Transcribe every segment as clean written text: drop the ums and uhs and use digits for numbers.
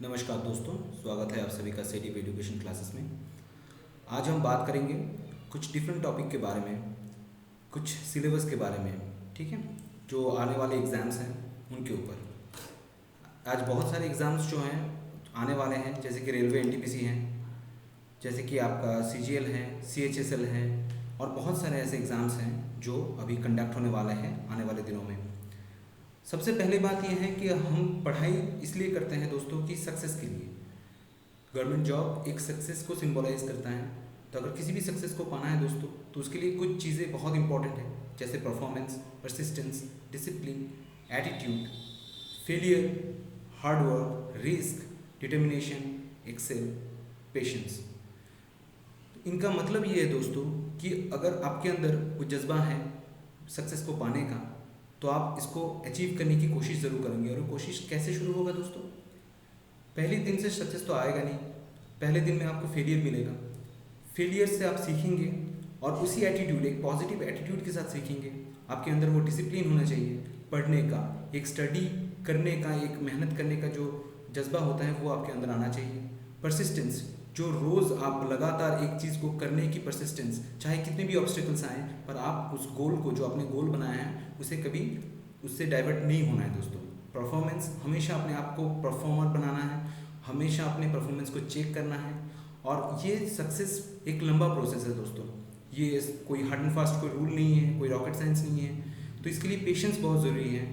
नमस्कार दोस्तों, स्वागत है आप सभी का सेटिव एजुकेशन क्लासेस में। आज हम बात करेंगे कुछ डिफरेंट टॉपिक के बारे में, कुछ सिलेबस के बारे में, ठीक है, जो आने वाले एग्ज़ाम्स हैं उनके ऊपर। आज बहुत सारे एग्ज़ाम्स जो हैं आने वाले हैं, जैसे कि रेलवे एनटीपीसी हैं, जैसे कि आपका सीजीएल है, सीएचएसएल है, और बहुत सारे ऐसे एग्ज़ाम्स हैं जो अभी कंडक्ट होने वाले हैं आने वाले दिनों में। सबसे पहले बात यह है कि हम पढ़ाई इसलिए करते हैं दोस्तों कि सक्सेस के लिए। गवर्नमेंट जॉब एक सक्सेस को सिंबलाइज करता है, तो अगर किसी भी सक्सेस को पाना है दोस्तों तो उसके लिए कुछ चीज़ें बहुत इंपॉर्टेंट हैं, जैसे performance, persistence, discipline, attitude, failure, hard work, risk, determination, excel, patience. इनका मतलब ये है दोस्तों कि अगर आपके अंदर वो जज्बा है सक्सेस को पाने का, तो आप इसको अचीव करने की कोशिश ज़रूर करेंगे। और वो कोशिश कैसे शुरू होगा दोस्तों? पहले दिन से सक्सेस तो आएगा नहीं, पहले दिन में आपको फेलियर मिलेगा। फेलियर से आप सीखेंगे और उसी एटीट्यूड, एक पॉजिटिव एटीट्यूड के साथ सीखेंगे। आपके अंदर वो डिसिप्लिन होना चाहिए, पढ़ने का, एक स्टडी करने का, एक मेहनत करने का जो जज्बा होता है वो आपके अंदर आना चाहिए। परसिस्टेंस, जो रोज़ आप लगातार एक चीज़ को करने की परसिस्टेंस, चाहे कितने भी ऑब्स्टिकल्स आएँ, पर आप उस गोल को, जो आपने गोल बनाया है, उसे कभी उससे डाइवर्ट नहीं होना है दोस्तों। परफॉर्मेंस, हमेशा अपने आप को परफॉर्मर बनाना है, हमेशा अपने परफॉर्मेंस को चेक करना है। और ये सक्सेस एक लंबा प्रोसेस है दोस्तों, ये कोई हार्ड एंड फास्ट कोई रूल नहीं है, कोई रॉकेट साइंस नहीं है। तो इसके लिए पेशेंस बहुत ज़रूरी है।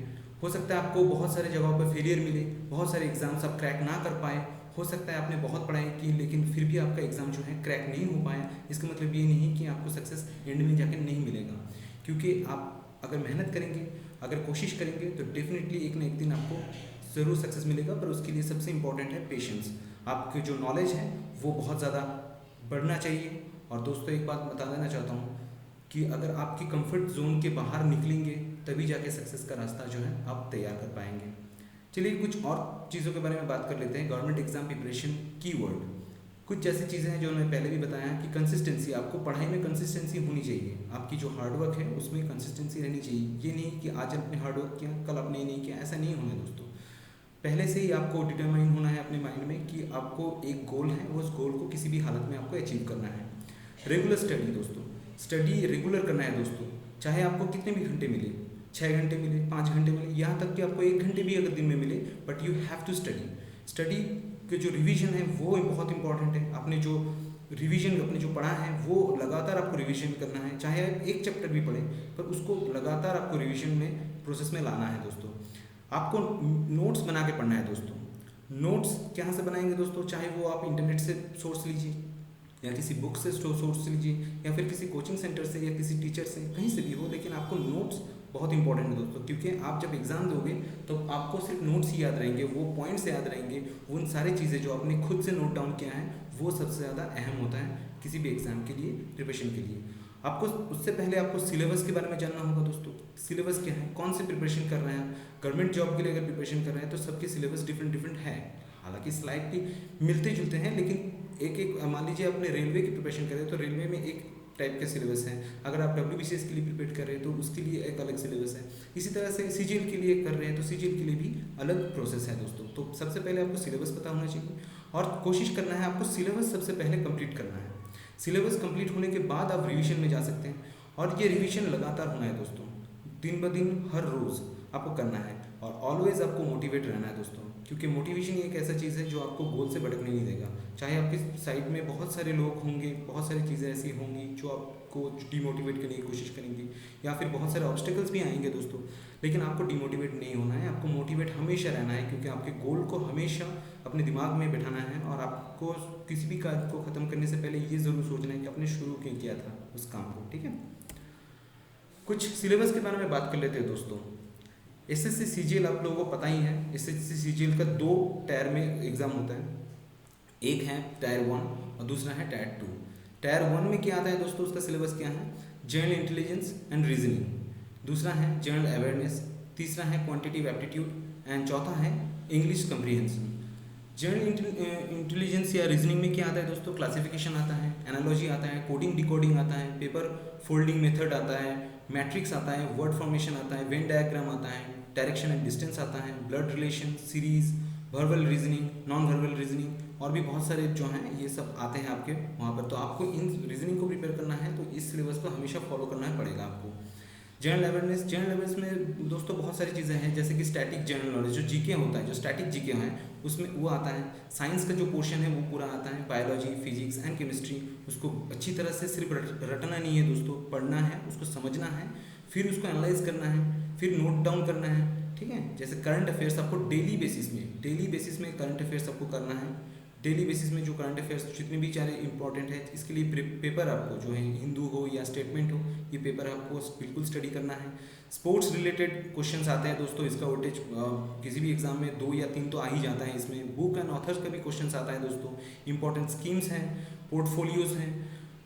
हो सकता है आपको बहुत सारे जगहों पर फेलियर मिले, बहुत सारे एग्जाम्स आप क्रैक ना कर पाए, हो सकता है आपने बहुत पढ़ाई की लेकिन फिर भी आपका एग्ज़ाम जो है क्रैक नहीं हो पाया। इसका मतलब ये नहीं कि आपको सक्सेस एंड में जाकर नहीं मिलेगा, क्योंकि आप अगर मेहनत करेंगे, अगर कोशिश करेंगे, तो डेफिनेटली एक ना एक दिन आपको ज़रूर सक्सेस मिलेगा। पर उसके लिए सबसे इम्पॉर्टेंट है पेशेंस। आपकी जो नॉलेज है वो बहुत ज़्यादा बढ़ना चाहिए। और दोस्तों एक बात बता देना चाहता हूँ कि अगर आपकी कंफर्ट जोन के बाहर निकलेंगे तभी जाके सक्सेस का रास्ता जो है आप तैयार कर पाएंगे। चलिए कुछ और चीज़ों के बारे में बात कर लेते हैं। गवर्नमेंट एग्जाम प्रिपरेशन कीवर्ड, कुछ जैसी चीज़ें हैं जो मैंने पहले भी बताया कि कंसिस्टेंसी, आपको पढ़ाई में कंसिस्टेंसी होनी चाहिए। आपकी जो हार्डवर्क है उसमें कंसिस्टेंसी रहनी चाहिए। ये नहीं कि आज आपने हार्डवर्क किया कल आपने नहीं किया, ऐसा नहीं होना दोस्तों। पहले से ही आपको डिटरमाइन होना है अपने माइंड में कि आपको एक गोल है, उस गोल को किसी भी हालत में आपको अचीव करना है। रेगुलर स्टडी दोस्तों, स्टडी रेगुलर करना है दोस्तों, चाहे आपको कितने भी घंटे मिले, 6 घंटे मिले, 5 घंटे मिले, यहाँ तक कि आपको 1 घंटे भी अगर दिन में मिले, but you have to study. Study के जो रिवीजन है वो बहुत इंपॉर्टेंट है। आपने जो रिवीजन, अपने जो पढ़ा है वो लगातार आपको रिवीजन करना है, चाहे आप एक चैप्टर भी पढ़ें, पर उसको लगातार आपको रिवीजन में प्रोसेस में लाना है दोस्तों। आपको नोट्स बना के पढ़ना है दोस्तों। नोट्स कहाँ से बनाएंगे दोस्तों? चाहे वो आप इंटरनेट से सोर्स लीजिए, या किसी बुक से सोर्स लीजिए, या फिर किसी कोचिंग सेंटर से, या किसी टीचर से, कहीं से भी हो, लेकिन आपको नोट्स बहुत इंपॉर्टेंट है दोस्तों। क्योंकि आप जब एग्ज़ाम दोगे तो आपको सिर्फ नोट्स ही याद रहेंगे, वो पॉइंट्स याद रहेंगे, उन सारी चीज़ें जो आपने खुद से नोट डाउन किया है वो सबसे ज़्यादा अहम होता है किसी भी एग्ज़ाम के लिए, प्रिपरेशन के लिए। आपको उससे पहले आपको सिलेबस के बारे में जानना होगा दोस्तों। सिलेबस क्या है, कौन से प्रिपरेशन कर रहे हैं। गवर्नमेंट जॉब के लिए अगर प्रिपरेशन कर रहे हैं तो सबके सिलेबस डिफरेंट डिफरेंट है, हालांकि स्लाइटली मिलते जुलते हैं, लेकिन एक मान लीजिए आपने रेलवे की प्रिपरेशन कर रहे हैं तो रेलवे में एक टाइप का सिलेबस है। अगर आप WBCS के लिए प्रिपेयर कर रहे हैं तो उसके लिए एक अलग सिलेबस है। इसी तरह से सीजीएल के लिए कर रहे हैं तो सीजीएल के लिए भी अलग प्रोसेस है दोस्तों। तो सबसे पहले आपको सिलेबस पता होना चाहिए और कोशिश करना है आपको सिलेबस सबसे पहले कंप्लीट करना है। सिलेबस कंप्लीट होने के बाद आप रिवीजन में जा सकते हैं, और ये रिवीजन लगातार होना है दोस्तों, दिन ब दिन हर रोज़ आपको करना है। और ऑलवेज आपको मोटिवेट रहना है दोस्तों, क्योंकि मोटिवेशन एक ऐसा चीज़ है जो आपको गोल से भटकने नहीं देगा। चाहे आपके साइड में बहुत सारे लोग होंगे, बहुत सारी चीज़ें ऐसी होंगी जो आपको डिमोटिवेट करने की कोशिश करेंगी, या फिर बहुत सारे ऑब्स्टिकल्स भी आएंगे दोस्तों, लेकिन आपको डिमोटिवेट नहीं होना है, आपको मोटिवेट हमेशा रहना है। क्योंकि आपके गोल को हमेशा अपने दिमाग में बैठाना है, और आपको किसी भी कार्य को ख़त्म करने से पहले ये ज़रूर सोचना है कि आपने शुरू क्यों किया था उस काम को, ठीक है। कुछ सिलेबस के बारे में बात कर लेते हैं दोस्तों। एसएससी सीजीएल आप लोगों को पता ही है, एसएससी सीजीएल का 2 टायर में एग्ज़ाम होता है, एक है टायर 1 और दूसरा है टायर 2। टायर 1 में क्या आता है दोस्तों, उसका सिलेबस क्या है? जनरल इंटेलिजेंस एंड रीजनिंग, दूसरा है जनरल अवेयरनेस, तीसरा है क्वांटिटेटिव एप्टीट्यूड, एंड चौथा है इंग्लिश कम्प्रीहेंशन। जनरल इंटेलिजेंस या रीजनिंग में क्या आता है दोस्तों? क्लासिफिकेशन आता है, एनालॉजी आता है, कोडिंग डिकोडिंग आता है, पेपर फोल्डिंग मेथड आता है, मैट्रिक्स आता है, वर्ड फॉर्मेशन आता है, वेन डायग्राम आता है, डायरेक्शन एंड डिस्टेंस आता है, blood relation, series, verbal reasoning, non verbal reasoning और भी बहुत सारे जो हैं ये सब आते हैं आपके वहाँ पर। तो आपको इन रीजनिंग को प्रिपेयर करना है तो इस सिलेबस को हमेशा फॉलो करना पड़ेगा आपको। जनरल अवेयरनेस, जनरल अवेयरनेस में दोस्तों बहुत सारी चीज़ें हैं, जैसे कि स्टैटिक जनरल नॉलेज जो जीके होता है, जो स्टैटिक जीके हैं उसमें वो आता है। साइंस का जो पोर्शन है वो पूरा आता है, बायोलॉजी, फिजिक्स एंड केमिस्ट्री। उसको अच्छी तरह से सिर्फ रटना नहीं है दोस्तों, पढ़ना है, उसको समझना है, फिर उसको एनालाइज करना है, फिर नोट डाउन करना है, ठीक है। जैसे करंट अफेयर्स आपको डेली बेसिस में करंट अफेयर्स आपको करना है। डेली बेसिस में जो करंट अफेयर्स जितने भी चाहे इंपॉर्टेंट है, इसके लिए पेपर आपको जो है हिंदू हो या स्टेटमेंट हो, ये पेपर आपको बिल्कुल स्टडी करना है। स्पोर्ट्स रिलेटेड क्वेश्चंस आते हैं दोस्तों, इसका वेटेज किसी भी एग्जाम में 2 या 3 तो आ ही जाता है। इसमें बुक एंड ऑथर्स का भी क्वेश्चंस आता है दोस्तों। इंपॉर्टेंट स्कीम्स हैं, पोर्टफोलियोज हैं,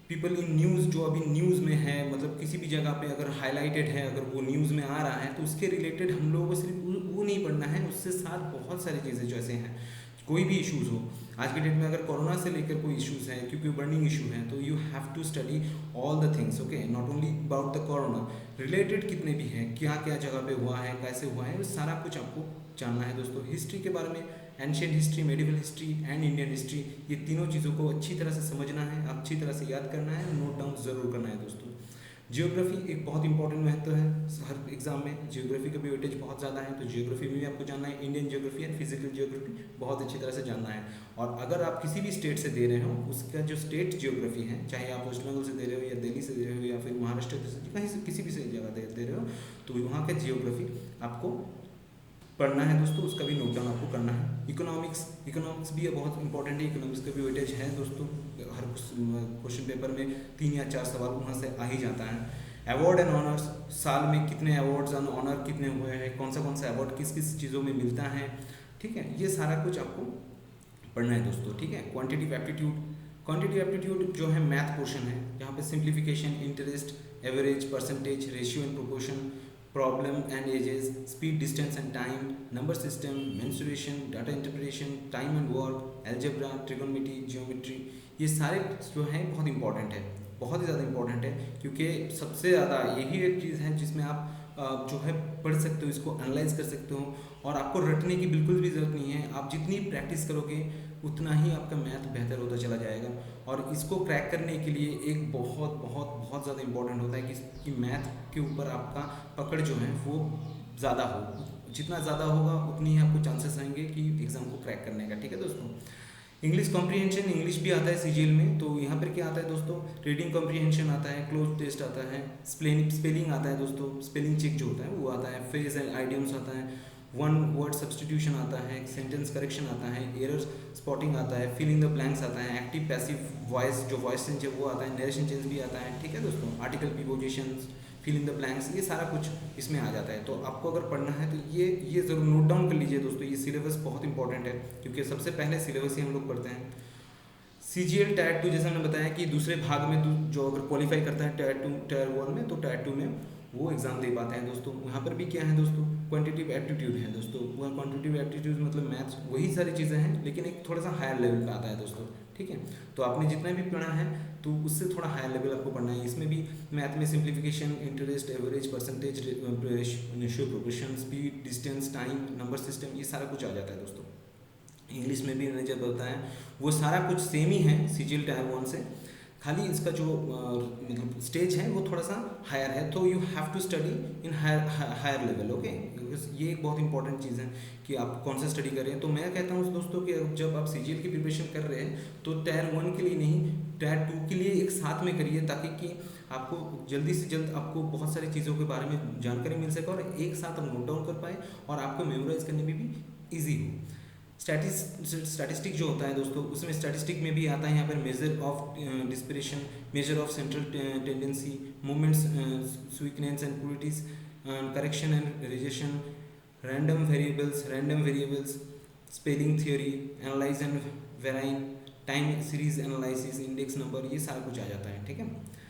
पीपल इन न्यूज़ जो अभी न्यूज़ में है, मतलब किसी भी जगह पे अगर हाईलाइटेड है, अगर वो न्यूज़ में आ रहा है तो उसके रिलेटेड हम लोगों को सिर्फ वो नहीं पढ़ना है, उससे साथ बहुत सारी चीज़ें जैसे हैं, कोई भी इश्यूज़ हो। आज के डेट में अगर कोरोना से लेकर कोई इश्यूज़ है, क्योंकि बर्निंग इशू है, तो you have to study all the things, okay, not only about the corona, related कितने भी हैं, क्या क्या जगह पे हुआ है, कैसे हुआ है, वो सारा कुछ आपको जानना है दोस्तों। हिस्ट्री के बारे में, ancient history, medieval history and Indian history, ये तीनों चीज़ों को अच्छी तरह से समझना है, अच्छी तरह से याद करना है, नोट डाउन ज़रूर करना है दोस्तों। जियोग्राफी एक बहुत इंपॉर्टेंट महत्व है हर एग्जाम में, जियोग्राफी का भी वेटेज बहुत ज़्यादा है, तो जियोग्राफी में भी आपको जानना है। Indian geography and physical geography बहुत अच्छी तरह से जानना है। और अगर आप किसी भी स्टेट से दे रहे हो, उसका जो स्टेट जियोग्राफी है, चाहे आप वेस्ट बंगाल से दे रहे हो या दिल्ली से दे रहे हो या फिर महाराष्ट्र से, कहीं से किसी भी से जगह दे रहे हो, तो वहाँ का जियोग्राफी आपको पढ़ना है दोस्तों, उसका भी नोट डाउन आपको करना है। इकोनॉमिक्स भी बहुत इंपॉर्टेंट है, इकोनॉमिक्स का भी वेटेज है दोस्तों। हर क्वेश्चन पेपर में 3 या 4 सवाल वहाँ से आ ही जाता है। अवार्ड एंड ऑनर्स, साल में कितने अवार्ड्स एंड ऑनर कितने हुए हैं, कौन सा अवार्ड किस किस चीज़ों में मिलता है, ठीक है, ये सारा कुछ आपको पढ़ना है दोस्तों, ठीक है। क्वांटिटिव एप्टीट्यूड जो है मैथ पोर्शन है, यहाँ पे simplification, interest, average, percentage, ratio and proportion, problem and ages, speed, distance and time, number system, mensuration, data interpretation, time and work, algebra, trigonometry, geometry, ये सारे जो हैं बहुत इंपॉर्टेंट है, बहुत ही ज़्यादा इंपॉर्टेंट है, क्योंकि सबसे ज़्यादा यही एक चीज़ है जिसमें आप जो है पढ़ सकते हो, इसको एनालाइज कर सकते हो, और आपको रटने की बिल्कुल भी ज़रूरत नहीं है। आप जितनी प्रैक्टिस करोगे उतना ही आपका मैथ बेहतर होता चला जाएगा। और इसको क्रैक करने के लिए एक बहुत बहुत बहुत ज़्यादा इंपॉर्टेंट होता है कि मैथ के ऊपर आपका पकड़ जो है वो ज़्यादा हो। जितना ज़्यादा होगा उतनी ही आपको चांसेस रहेंगे कि एग्ज़ाम को क्रैक करने का, ठीक है दोस्तों। इंग्लिश कॉम्प्रीहेंशन, इंग्लिश भी आता है सीजीएल में, तो यहाँ पर क्या आता है दोस्तों, रीडिंग कॉम्प्रीहेंशन आता है, क्लोज टेस्ट आता है, स्पेलिंग आता है दोस्तों, स्पेलिंग चेक जो होता है वो आता है, फ्रेज एंड आइडियम्स आता है, वन वर्ड सब्सटीट्यूशन आता है, सेंटेंस करेक्शन आता है, एरर स्पॉटिंग आता है, फिल इन द ब्लैंक्स आता है, एक्टिव पैसिव वॉइस जो वॉइस चेंज है वो आता है, नरेशन चेंज भी आता है, ठीक है दोस्तों, article prepositions, fill in the blanks, ये सारा कुछ इसमें आ जाता है। तो आपको अगर पढ़ना है तो ये ज़रूर नोट डाउन कर लीजिए दोस्तों, ये सिलेबस बहुत इंपॉर्टेंट है, क्योंकि सबसे पहले सिलेबस ही हम लोग पढ़ते हैं। सीजीएल टायर 2 जैसे मैंने बताया कि दूसरे भाग में जो अगर क्वालिफाई करता है टायर 2 टायर 1 में, तो टायर 2 में वो एग्ज़ाम दे पाते हैं दोस्तों। यहाँ पर भी क्या है दोस्तों, क्वांटिटिव एप्टीट्यूड है दोस्तों। वह क्वांटिटिव एप्टीट्यूड मतलब मैथ्स, वही सारी चीज़ें हैं, लेकिन एक थोड़ा सा हायर लेवल पे आता है दोस्तों, ठीक है। तो आपने जितना भी पढ़ा है तो उससे थोड़ा हायर लेवल आपको पढ़ना है। इसमें भी मैथ में simplification, interest, average, percentage, ratio, proportion, speed, distance, time, number system, ये सारा कुछ आ जाता है दोस्तों। इंग्लिश में भी मैंने जब बताया वो सारा कुछ सेम ही है सीजीएल टायर 1 से, खाली इसका जो मतलब स्टेज है वो थोड़ा सा हायर है, तो you have to study in higher level, okay. ये एक बहुत इंपॉर्टेंट चीज़ है कि आप कौन सा स्टडी कर रहे हैं। तो मैं कहता हूँ दोस्तों कि जब आप सीजीएल की प्रिपरेशन कर रहे हैं तो टायर 1 के लिए नहीं, टायर 2 के लिए एक साथ में करिए, ताकि कि आपको जल्दी से जल्द आपको बहुत सारी चीज़ों के बारे में जानकारी मिल सके और एक साथ आप नोट डाउन कर पाए और आपको मेमोराइज करने में भी ईजी हो। स्टैटिस्टिक जो होता है दोस्तों, उसमें स्टैटिस्टिक में भी आता है यहाँ पर measure of dispersion, measure of central tendency, movements, skewness and qualities, correction and rejection, random variables, spelling theory, analyze and variance, time series analysis, index number, ये सारा कुछ आ जाता है, ठीक है।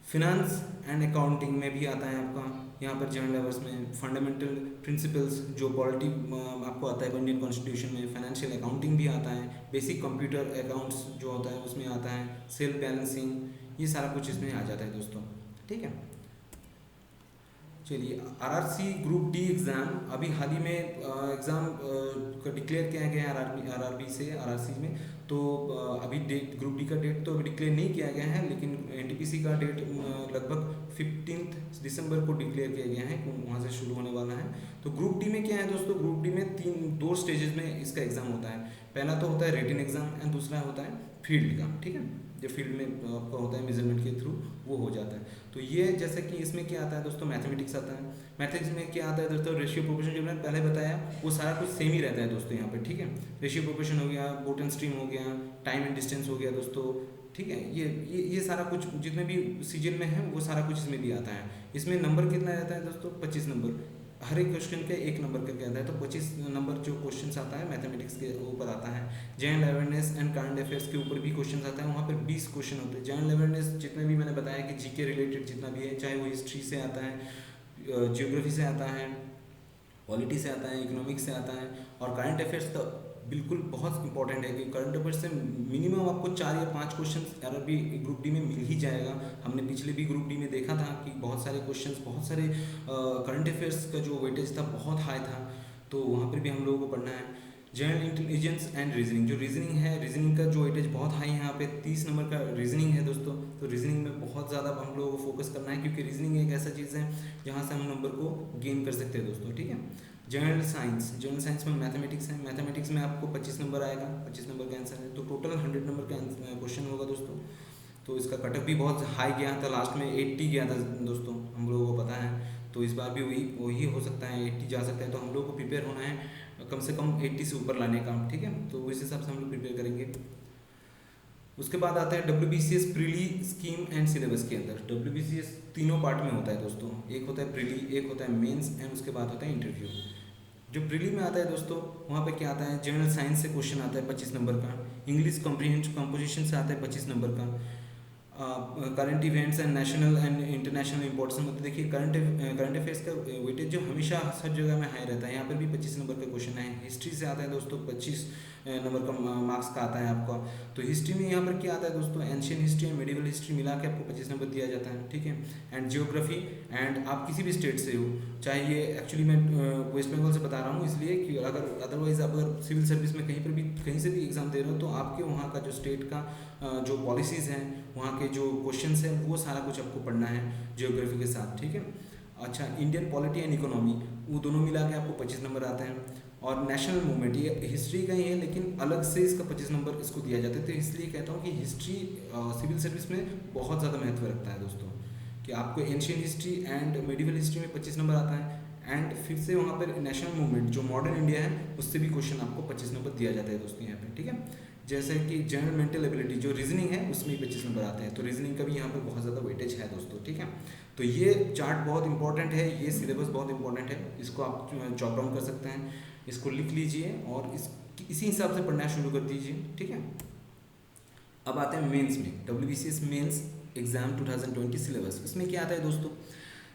फिनांस एंड अकाउंटिंग में भी आता है आपका यहाँ पर जनरल अवर्स में, फंडामेंटल प्रिंसिपल्स जो पॉलिटी आपको आता है इंडियन कॉन्स्टिट्यूशन में, फाइनेंशियल अकाउंटिंग भी आता है, बेसिक कंप्यूटर अकाउंट्स जो होता है उसमें आता है, सेल्फ बैलेंसिंग, ये सारा कुछ इसमें आ जाता है दोस्तों, ठीक है। चलिए, आरआरसी ग्रुप डी एग्ज़ाम अभी हाल ही में एग्ज़ाम का डिक्लेयर किया गया है आरआरबी से आरआरसी में। तो अभी डेट ग्रुप डी का डेट तो अभी डिक्लेयर नहीं किया गया है, लेकिन एनटीपीसी का डेट लगभग 15 दिसंबर को डिक्लेयर किया गया है, वहाँ से शुरू होने वाला है। तो ग्रुप डी में क्या है दोस्तों, ग्रुप डी में दो स्टेजेस में इसका एग्ज़ाम होता है। पहला तो होता है रिटन एग्ज़ाम एंड दूसरा होता है फील्ड का, ठीक है, जो फील्ड में आपका होता है मेजरमेंट के थ्रू वो हो जाता है। तो ये जैसे कि इसमें क्या आता है दोस्तों, मैथमेटिक्स आता है। मैथमेटिक्स में क्या आता है दोस्तों, रेशियो प्रोपोर्शन, जो मैंने पहले बताया वो सारा कुछ सेम ही रहता है दोस्तों यहाँ पे, ठीक है। रेशियो प्रोपोर्शन हो गया, बोट एंड स्ट्रीम हो गया, टाइम एंड डिस्टेंस हो गया दोस्तों, ठीक है। ये सारा कुछ जितने भी सीजन में है वो सारा कुछ इसमें भी आता है। इसमें नंबर कितना रहता है दोस्तों, 25 नंबर। हर एक क्वेश्चन के 1 नंबर का कहता है, तो 25 नंबर जो क्वेश्चन आता है मैथमेटिक्स के ऊपर आता है। General awareness and current affairs के ऊपर भी क्वेश्चन आता है, वहाँ पर 20 क्वेश्चन होते हैं। जनरल अवेयरनेस जितने भी मैंने बताया कि जीके रिलेटेड जितना भी है, चाहे वो हिस्ट्री से आता है, जियोग्राफी से आता है, पॉलिटी से आता है, इकोनॉमिक्स से आता है, और करंट अफेयर्स तो बिल्कुल बहुत इंपॉर्टेंट है कि करंट अफेयर्स से मिनिमम आपको 4 या 5 क्वेश्चन अरबी ग्रुप डी में मिल ही जाएगा। हमने पिछले भी ग्रुप डी में देखा था कि बहुत सारे क्वेश्चंस, बहुत सारे करंट अफेयर्स का जो वेटेज था बहुत हाई था, तो वहाँ पर भी हम लोगों को पढ़ना है। जनरल इंटेलिजेंस एंड रीजनिंग, जो रीजनिंग है, रीजनिंग का जो वेटेज बहुत हाई है, यहाँ पे 30 नंबर का रीजनिंग है दोस्तों। तो रीजनिंग में बहुत ज़्यादा हम लोगों को फोकस करना है, क्योंकि रीजनिंग एक ऐसा चीज़ है जहाँ से हम नंबर को गेन कर सकते हैं दोस्तों, ठीक है। जनरल साइंस, जनरल साइंस में मैथमेटिक्स है, मैथमेटिक्स में आपको 25 नंबर आएगा, 25 नंबर का आंसर है, तो टोटल 100 नंबर का क्वेश्चन होगा दोस्तों। तो इसका कटअप भी बहुत हाई गया था, लास्ट में 80 गया था दोस्तों, हम लोगों को पता है। तो इस बार भी वही हो सकता है, 80 जा सकता है। तो हम लोग को प्रिपेयर होना है कम से कम 80 से ऊपर लाने का, ठीक है। तो उस हिसाब से हम लोग प्रिपेयर करेंगे। उसके बाद आता है WBCS प्रीली स्कीम एंड सिलेबस के अंदर। WBCS तीनों पार्ट में होता है दोस्तों, एक होता है प्रीली, एक होता है मेंस एंड उसके बाद होता है इंटरव्यू। जो प्रीली में आता है दोस्तों, वहाँ पे क्या आता है, जनरल साइंस से क्वेश्चन आता है 25 नंबर का, इंग्लिश कॉम्प्रिहेंशन कंपोजिशन से आता है 25 नंबर का, current events and national and international importance, मतलब देखिए करंट अफेयर्स का वेटेज जो हमेशा हर जगह में हाई रहता है, यहाँ पर भी 25 नंबर का क्वेश्चन है। हिस्ट्री से आता है दोस्तों 25 नंबर का मार्क्स का आता है आपका। तो हिस्ट्री में यहाँ पर क्या आता है दोस्तों, ancient history and medieval history मिला के आपको 25 नंबर दिया जाता है, ठीक है। एंड जियोग्राफी, एंड आप किसी भी स्टेट से हो, चाहे ये एक्चुअली मैं वेस्ट बंगाल से बता रहा हूँ इसलिए कि अगर अदरवाइज आप अगर सिविल सर्विस में कहीं पर भी कहीं से भी एग्ज़ाम दे रहे हो, तो आपके वहाँ का जो स्टेट का जो पॉलिसीज़ हैं, वहाँ के जो क्वेश्चंस हैं, वो सारा कुछ आपको पढ़ना है जियोग्राफी के साथ, ठीक है। अच्छा, इंडियन पॉलिटी एंड इकोनॉमी, वो दोनों मिला के आपको 25 नंबर आते हैं। और नेशनल मूवमेंट, ये हिस्ट्री का ही है, लेकिन अलग से इसका 25 नंबर इसको दिया जाता है। तो इसलिए कहता हूँ कि हिस्ट्री सिविल सर्विस में बहुत ज़्यादा महत्व रखता है दोस्तों, कि आपको ancient history and medieval history में 25 नंबर आता है। एंड फिर से वहाँ पर नेशनल मूवमेंट जो मॉडर्न इंडिया है, उससे भी क्वेश्चन आपको 25 नंबर दिया जाता है दोस्तों यहाँ पे, ठीक है। जैसे कि जनरल मेंटल एबिलिटी जो रीजनिंग है, उसमें भी 25 नंबर आते हैं। तो रीजनिंग का भी यहाँ पर बहुत ज़्यादा वेटेज है दोस्तों, ठीक है। तो ये चार्ट बहुत इंपॉर्टेंट है, ये सिलेबस बहुत इंपॉर्टेंट है, इसको आप जॉट डाउन कर सकते हैं, इसको लिख लीजिए और इसी हिसाब से पढ़ना शुरू कर दीजिए, ठीक है। अब आते हैं मेंस में, WBCS मेंस एग्जाम 2020 सिलेबस। इसमें क्या आता है दोस्तों,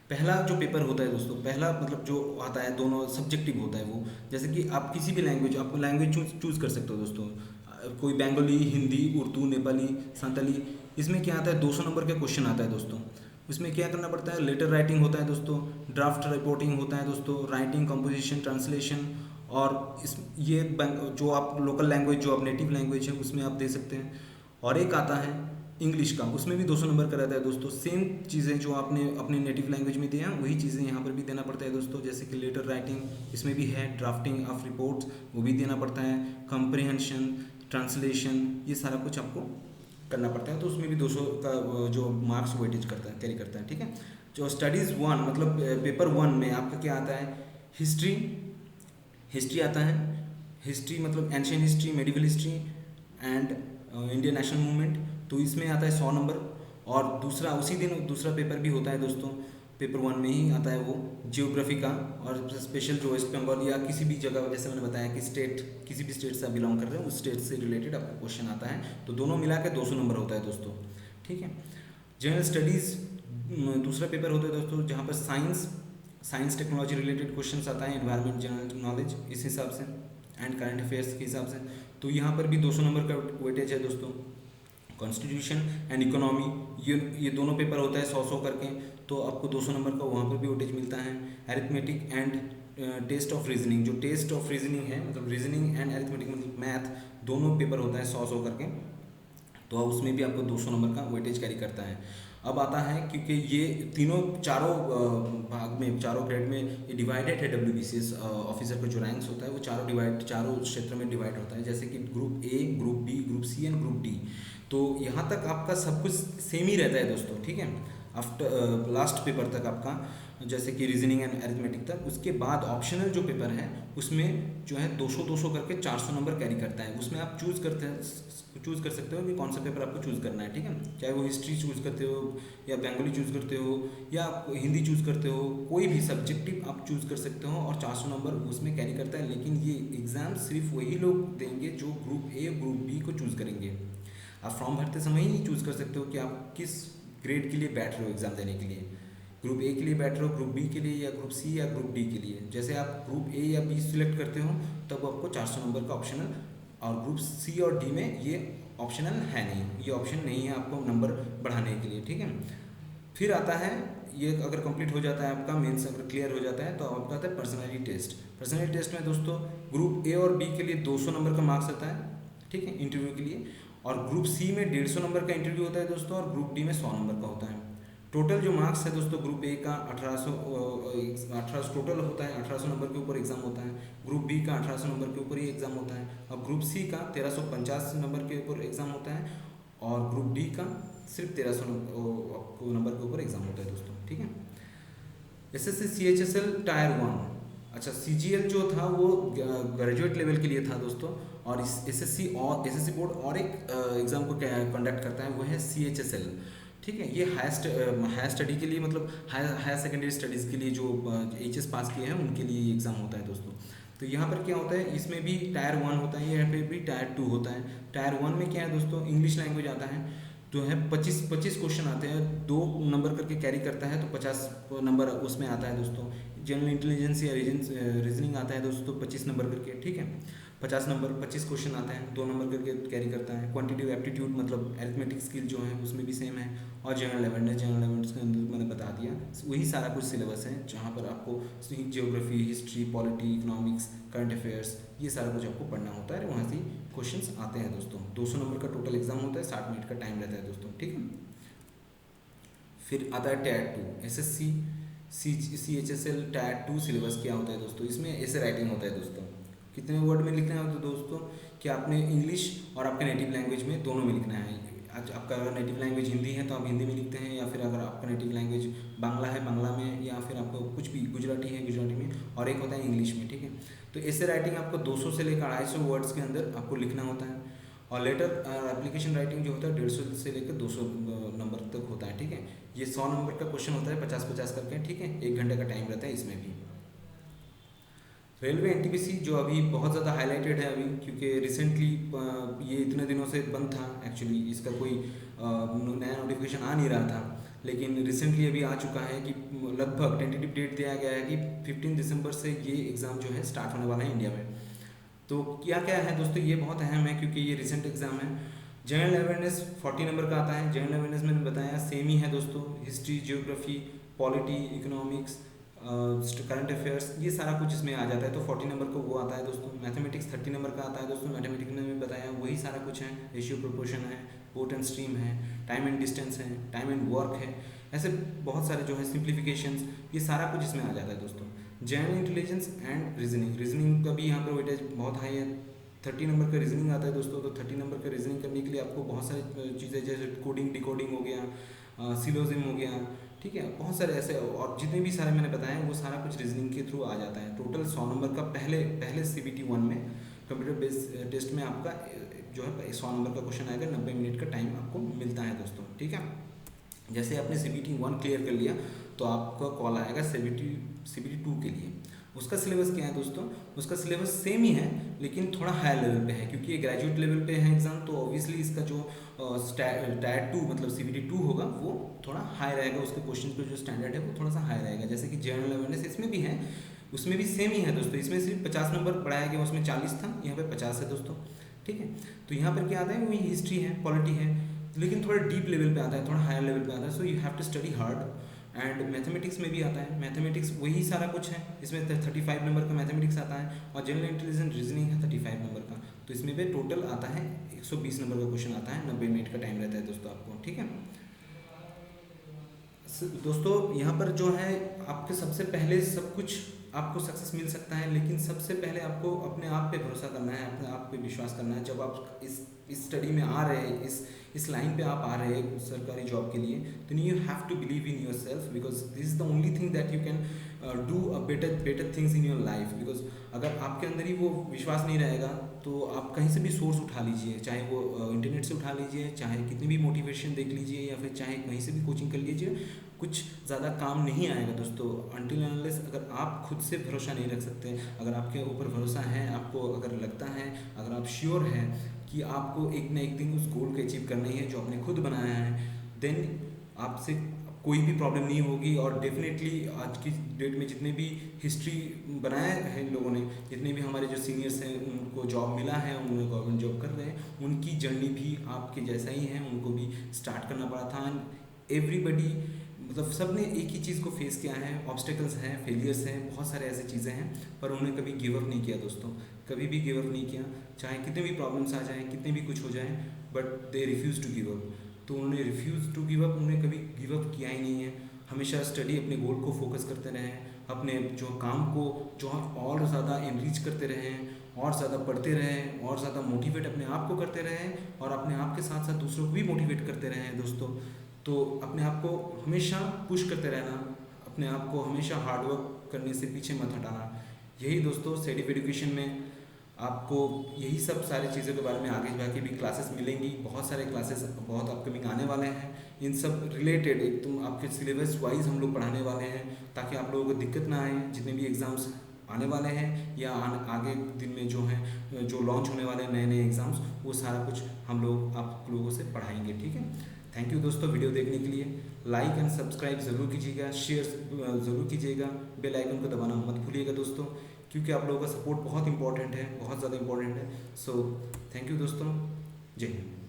पहला जो पेपर होता है दोस्तों, पहला मतलब जो आता है, दोनों सब्जेक्टिव होता है वो, जैसे कि आप किसी भी लैंग्वेज, आप लैंग्वेज चूज़ कर सकते हो दोस्तों, कोई बंगाली, हिंदी, उर्दू, नेपाली, संताली। इसमें क्या आता है, 200 नंबर का क्वेश्चन आता है दोस्तों। इसमें क्या करना पड़ता है, लेटर राइटिंग होता है दोस्तों, ड्राफ्ट रिपोर्टिंग होता है दोस्तों, राइटिंग, कंपोजिशन, ट्रांसलेशन, और इस ये जो आप लोकल लैंग्वेज, जो आप नेटिव लैंग्वेज है, उसमें आप दे सकते हैं। और एक आता है इंग्लिश का, उसमें भी 200 नंबर का रहता है दोस्तों। सेम चीज़ें जो आपने अपने नेटिव लैंग्वेज में दिया, वही चीज़ें यहाँ पर भी देना पड़ता है दोस्तों। जैसे कि लेटर राइटिंग इसमें भी है, ड्राफ्टिंग ऑफ रिपोर्ट्स वो भी देना पड़ता है, कंप्रिहेंशन, ट्रांसलेशन, ये सारा कुछ आपको करना पड़ता है। तो उसमें भी 200 का जो मार्क्स वेटेज करता है, कैरी करता है, ठीक है। जो स्टडीज़ 1 मतलब पेपर 1 में आपका क्या आता है, हिस्ट्री आता है। हिस्ट्री मतलब ancient history, medieval history and Indian national movement, तो इसमें आता है 100 नंबर। और दूसरा उसी दिन दूसरा पेपर भी होता है दोस्तों, पेपर 1 में ही आता है वो जियोग्राफी का, और स्पेशल जो वेस्ट बंगाल या किसी भी जगह, जैसे मैंने बताया कि स्टेट, किसी भी स्टेट से आप बिलोंग कर रहे हैं, उस स्टेट से रिलेटेड आपका क्वेश्चन आता है। तो दोनों मिला के 200 नंबर होता है दोस्तों, ठीक है। जनरल स्टडीज़ दूसरा पेपर होता है दोस्तों, जहाँ पर साइंस टेक्नोलॉजी रिलेटेड क्वेश्चन आता है, एनवायरमेंट, जनरल नॉलेज इस हिसाब से, एंड करंट अफेयर्स के हिसाब से। तो यहाँ पर भी 200 नंबर का वेटेज है दोस्तों। कॉन्स्टिट्यूशन एंड इकोनॉमी, ये दोनों पेपर होता है 100 करके, तो आपको 200 नंबर का वहाँ पर भी वेटेज मिलता है। Arithmetic and test of reasoning, जो टेस्ट ऑफ रीजनिंग है मतलब रीजनिंग एंड अरिथमेटिक मतलब मैथ, दोनों पेपर होता है 100 करके, तो उसमें भी आपको 200 नंबर का वेटेज कैरी करता है। अब आता है क्योंकि ये चारों भाग में, चारों ग्रेड में ये डिवाइडेड है। WBCS ऑफिसर का जो रैंक्स होता है वो चारों क्षेत्र में डिवाइड होता है, जैसे कि group A, group B, group C and group D. तो यहाँ तक आपका सब कुछ सेम ही रहता है दोस्तों, ठीक है, आफ्टर लास्ट पेपर तक आपका, जैसे कि रीजनिंग एंड अरिथमेटिक तक। उसके बाद ऑप्शनल जो पेपर है उसमें जो है 200 करके 400 नंबर कैरी करता है। उसमें आप चूज़ कर सकते हो कि कौन सा पेपर आपको चूज़ करना है, ठीक है, चाहे वो हिस्ट्री चूज़ करते हो या बंगाली चूज़ करते हो या हिंदी चूज़ करते हो, कोई भी सब्जेक्टिव आप चूज़ कर सकते हो और 400 नंबर उसमें कैरी करता है। लेकिन ये एग्ज़ाम सिर्फ वही लोग देंगे जो ग्रुप ए, ग्रुप बी को चूज़ करेंगे। आप फॉर्म भरते समय ही चूज़ कर सकते हो कि आप किस ग्रेड के लिए बैठ रहे हो एग्ज़ाम देने के लिए, ग्रुप ए के लिए बैठ रहे हो, ग्रुप बी के लिए, या ग्रुप सी या ग्रुप डी के लिए। जैसे आप ग्रुप ए या बी सिलेक्ट करते हो तब आपको 400 नंबर का ऑप्शनल, और ग्रुप सी और डी में ये ऑप्शनल है नहीं, ये ऑप्शन नहीं है आपको नंबर बढ़ाने के लिए, ठीक है। फिर आता है ये, अगर कंप्लीट हो जाता है आपका मेंस, अगर क्लियर हो जाता है तो आपका आता है पर्सनैलिटी टेस्ट। पर्सनैलिटी टेस्ट में दोस्तों ग्रुप ए और बी के लिए 200 नंबर का मार्क्स आता है, ठीक है, इंटरव्यू के लिए, और ग्रुप सी में 150 नंबर का इंटरव्यू होता है दोस्तों, और ग्रुप डी में 100 नंबर का होता है। टोटल जो मार्क्स है दोस्तों, ग्रुप ए का 1800 टोटल होता है, 1800 नंबर के ऊपर एग्जाम होता है। ग्रुप बी का 1800 नंबर के ऊपर ही एग्जाम होता है, और ग्रुप सी का 1350 नंबर के ऊपर एग्जाम होता है, और ग्रुप डी का सिर्फ 1300 नंबर के ऊपर एग्जाम होता है दोस्तों, ठीक है। SSC CHSL टायर 1, अच्छा CGL जो था वो ग्रेजुएट लेवल के लिए था दोस्तों, और इस SSC बोर्ड और एक एग्ज़ाम को कंडक्ट करता है, वो है CHSL, ठीक है। ये हायर स्टडी के लिए, मतलब हायर सेकेंडरी स्टडीज़ के लिए जो HS पास किए हैं उनके लिए ये एग्ज़ाम होता है दोस्तों। तो यहाँ पर क्या होता है, इसमें भी टायर 1 होता है, यहाँ पे भी टायर 2 होता है। टायर 1 में क्या है दोस्तों, इंग्लिश लैंग्वेज आता है, जो है 25 क्वेश्चन आते हैं, 2 नंबर करके कैरी करता है, तो 50 नंबर उसमें आता है दोस्तों। जनरल इंटेलिजेंस या रीजनिंग आता है दोस्तों 25 नंबर करके, ठीक है, 50 नंबर 25 क्वेश्चन आते हैं, 2 नंबर करके कैरी करता है। क्वांटिटिव एप्टीट्यूड मतलब अरिथमेटिक स्किल जो है उसमें भी सेम है, और जनरल अवेयरनेस के अंदर मैंने बता दिया, वही सारा कुछ सिलेबस है, जहाँ पर आपको geography, history, polity, economics, current affairs, ये सारा कुछ आपको पढ़ना होता है, वहाँ से क्वेश्चंस आते हैं दोस्तों। 200 नंबर का टोटल एग्जाम होता है, 60 मिनट का टाइम रहता है दोस्तों, ठीक है। फिर आता है tyre 2, SSC CHSL tyre 2 syllabus क्या होता है दोस्तों, इसमें ऐसे राइटिंग होता है दोस्तों, कितने वर्ड में लिखना है तो दोस्तों कि आपने इंग्लिश और आपके नेटिव लैंग्वेज में दोनों में लिखना है। आज आपका अगर नेटिव लैंग्वेज हिंदी है तो आप हिंदी में लिखते हैं, या फिर अगर आपका नेटिव लैंग्वेज बांग्ला है बांग्ला में, या फिर आपको कुछ भी गुजराती है गुजराती में, और एक होता है इंग्लिश में, ठीक है। तो ऐसे राइटिंग आपको 200 से लेकर 250 वर्ड्स के अंदर आपको लिखना होता है, और लेटर एप्लीकेशन राइटिंग जो होता है 150 से लेकर 200 नंबर तक होता है, ठीक है। ये 100 नंबर का क्वेश्चन होता है 50-50 करके, ठीक है, 1 घंटे का टाइम रहता है इसमें भी। रेलवे NTPC जो अभी बहुत ज़्यादा हाईलाइटेड है अभी, क्योंकि रिसेंटली ये इतने दिनों से बंद था, एक्चुअली इसका कोई नया नोटिफिकेशन आ नहीं रहा था, लेकिन रिसेंटली अभी आ चुका है कि लगभग टेंटेटिव डेट दिया गया है कि 15 दिसंबर से ये एग्ज़ाम जो है स्टार्ट होने वाला है इंडिया में। तो क्या क्या है दोस्तों, ये बहुत अहम है क्योंकि ये रिसेंट एग्ज़ाम है। जनरल अवेयरनेस 40 नंबर का आता है। जनरल अवेयरनेस मैंने बताया सेम ही है दोस्तों, history, geography, polity, economics, current affairs, ये सारा कुछ इसमें आ जाता है, तो 40 नंबर को वो आता है दोस्तों। मैथमेटिक्स 30 नंबर का आता है दोस्तों, मैथमेटिक्स में भी बताया वही सारा कुछ है, रेशियो प्रोपोर्शन है, पोर्ट एंड स्ट्रीम है, टाइम एंड डिस्टेंस है, टाइम एंड वर्क है, ऐसे बहुत सारे जो है सिंप्लीफिकेशंस, ये सारा कुछ इसमें आ जाता है दोस्तों। जनरल इंटेलिजेंस एंड रीजनिंग का भी यहाँ पर वेटेज बहुत हाई है, 30 नंबर का रीजनिंग आता है दोस्तों। तो 30 नंबर का रीजनिंग करने के लिए आपको बहुत सारी चीज़ें, जैसे कोडिंग, डिकोडिंग हो गया, सिलोजिम हो गया, ठीक है, बहुत सारे ऐसे, और जितने भी सारे मैंने बताए वो सारा कुछ रीजनिंग के थ्रू आ जाता है। टोटल 100 नंबर का पहले CBT 1 में कंप्यूटर बेस्ड टेस्ट में आपका जो है 100 नंबर का क्वेश्चन आएगा, 90 मिनट का टाइम आपको मिलता है दोस्तों, ठीक है। जैसे आपने CBT 1 क्लियर कर लिया तो आपका कॉल आएगा CBT 2 के लिए। उसका सिलेबस क्या है दोस्तों, उसका सिलेबस सेम ही है लेकिन थोड़ा हायर लेवल पे है, क्योंकि ये ग्रेजुएट लेवल पे है एग्जाम, तो ऑब्वियसली इसका जो टायर 2 मतलब CBT 2 होगा वो थोड़ा हाई रहेगा, उसके क्वेश्चन का जो स्टैंडर्ड है वो थोड़ा सा हाई रहेगा। जैसे कि जनरल अवेयरनेस इसमें भी है, उसमें भी सेम ही है दोस्तों, इसमें सिर्फ 50 नंबर बढ़ाया गया, उसमें 40 था, यहाँ पे 50 है दोस्तों, ठीक है। तो यहाँ पर क्या आता है, वही हिस्ट्री है, पॉलिटी है, लेकिन थोड़ा डीप लेवल पे आता है, थोड़ा हायर लेवल पे आता है, so you have to study hard. And mathematics में भी आता है, मैथमेटिक्स वही सारा कुछ है, इसमें 35 नंबर का मैथमेटिक्स आता है, और जनरल इंटेलिजेंस रीजनिंग है 35 नंबर का। तो इसमें भी टोटल आता है 120 नंबर का क्वेश्चन आता है, 90 मिनट का टाइम रहता है दोस्तों आपको, ठीक है। दोस्तों यहाँ पर जो है आपके सबसे पहले सब कुछ आपको सक्सेस मिल सकता है, लेकिन सबसे पहले आपको अपने आप पे भरोसा करना है, अपने आप पे विश्वास करना है। जब आप इस स्टडी में आ रहे हैं, इस लाइन पे आप आ रहे हैं सरकारी जॉब के लिए, तो you have to believe in yourself, because this is the only thing that you can do a better things in your life. Because अगर आपके अंदर ही वो विश्वास नहीं रहेगा, तो आप कहीं से भी सोर्स उठा लीजिए, चाहे वो इंटरनेट से उठा लीजिए, चाहे कितनी भी मोटिवेशन देख लीजिए, या फिर चाहे कहीं से भी कोचिंग कर लीजिए, कुछ ज़्यादा काम नहीं आएगा दोस्तों। अनटिल अनलेस अगर आप खुद से भरोसा नहीं रख सकते, अगर आपके ऊपर भरोसा है, आपको अगर लगता है, अगर आप श्योर हैं कि आपको एक ना एक दिन उस गोल को अचीव करना ही है जो आपने खुद बनाया है, देन आपसे कोई भी प्रॉब्लम नहीं होगी। और डेफिनेटली आज की डेट में जितने भी हिस्ट्री बनाया है लोगों ने, जितने भी हमारे जो सीनियर्स हैं, उनको जॉब मिला है, उन्होंने गवर्नमेंट जॉब कर रहे हैं, उनकी जर्नी भी आपके जैसा ही है, उनको भी स्टार्ट करना पड़ा था। एंड एवरीबडी, मतलब सब ने एक ही चीज़ को फेस किया है, ऑब्स्टेकल्स हैं, फेलियर्स हैं, बहुत सारे ऐसे चीज़ें हैं, पर उन्होंने कभी गिव अप नहीं किया दोस्तों, कभी भी गिव अप नहीं किया, चाहे कितने भी प्रॉब्लम्स आ जाएं, कितने भी कुछ हो जाए, but they refuse to give up. तो उन्होंने रिफ्यूज़ टू गिव अप, उन्होंने कभी गिव अप किया ही नहीं है, हमेशा स्टडी, अपने गोल को फोकस करते रहे, अपने जो काम को जो और ज़्यादा इनरीच करते रहे, और ज़्यादा पढ़ते रहें, और ज़्यादा मोटिवेट अपने आप को करते रहें, और अपने आप के साथ साथ दूसरों को भी मोटिवेट करते रहें दोस्तों। तो अपने आप को हमेशा पुश करते रहना, अपने आप को हमेशा हार्डवर्क करने से पीछे मत हटाना। यही दोस्तों सेटिफ एजुकेशन में आपको यही सब सारी चीज़ों के बारे में आगे जाके भी क्लासेस मिलेंगी, बहुत सारे क्लासेस बहुत अपकमिंग आने वाले हैं, इन सब रिलेटेड एकदम आपके सिलेबस वाइज हम लोग पढ़ाने वाले हैं, ताकि आप लोगों को दिक्कत ना आए। जितने भी एग्ज़ाम्स आने वाले हैं या आगे दिन में जो हैं, जो लॉन्च होने वाले हैं नए नए एग्ज़ाम्स, वो सारा कुछ हम लोग आप लोगों से पढ़ाएंगे, ठीक है। थैंक यू दोस्तों वीडियो देखने के लिए। लाइक एंड सब्सक्राइब ज़रूर कीजिएगा, शेयर ज़रूर कीजिएगा, बेल आइकन को दबाना मत भूलिएगा दोस्तों, क्योंकि आप लोगों का सपोर्ट बहुत इंपॉर्टेंट है, बहुत ज़्यादा इंपॉर्टेंट है। सो थैंक यू दोस्तों, जय हिंद।